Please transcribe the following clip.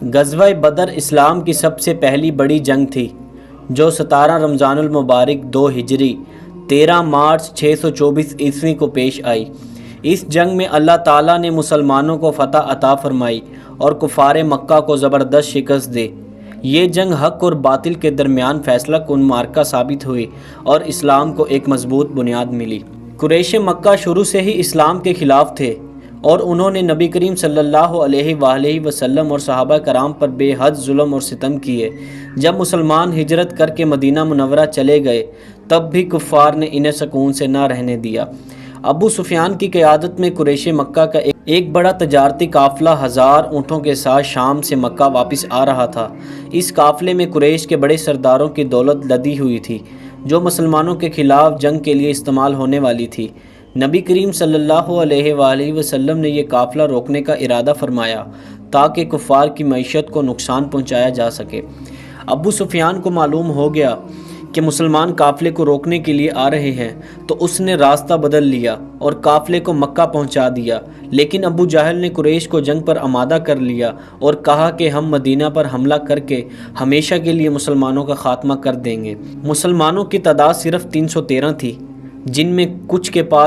غزوہ بدر اسلام کی سب سے پہلی بڑی جنگ تھی جو 17 رمضان المبارک 2 ہجری 13 مارچ 624 عیسوی کو پیش آئی۔ اس جنگ میں اللہ تعالیٰ نے مسلمانوں کو فتح عطا فرمائی اور کفار مکہ کو زبردست شکست دی۔ یہ جنگ حق اور باطل کے درمیان فیصلہ کن معرکہ ثابت ہوئی اور اسلام کو ایک مضبوط بنیاد ملی۔ قریش مکہ شروع سے ہی اسلام کے خلاف تھے اور انہوں نے نبی کریم صلی اللہ علیہ وآلہ وسلم اور صحابہ کرام پر بے حد ظلم اور ستم کیے۔ جب مسلمان ہجرت کر کے مدینہ منورہ چلے گئے تب بھی کفار نے انہیں سکون سے نہ رہنے دیا۔ ابو سفیان کی قیادت میں قریش مکہ کا ایک بڑا تجارتی قافلہ 1000 اونٹوں کے ساتھ شام سے مکہ واپس آ رہا تھا۔ اس قافلے میں قریش کے بڑے سرداروں کی دولت لدی ہوئی تھی جو مسلمانوں کے خلاف جنگ کے لیے استعمال ہونے والی تھی۔ نبی کریم صلی اللہ علیہ وآلہ وسلم نے یہ قافلہ روکنے کا ارادہ فرمایا تاکہ کفار کی معیشت کو نقصان پہنچایا جا سکے۔ ابو سفیان کو معلوم ہو گیا کہ مسلمان قافلے کو روکنے کے لیے آ رہے ہیں تو اس نے راستہ بدل لیا اور قافلے کو مکہ پہنچا دیا، لیکن ابو جہل نے قریش کو جنگ پر آمادہ کر لیا اور کہا کہ ہم مدینہ پر حملہ کر کے ہمیشہ کے لیے مسلمانوں کا خاتمہ کر دیں گے۔ مسلمانوں کی تعداد صرف 313 تھی، جن میں کچھ کے پاس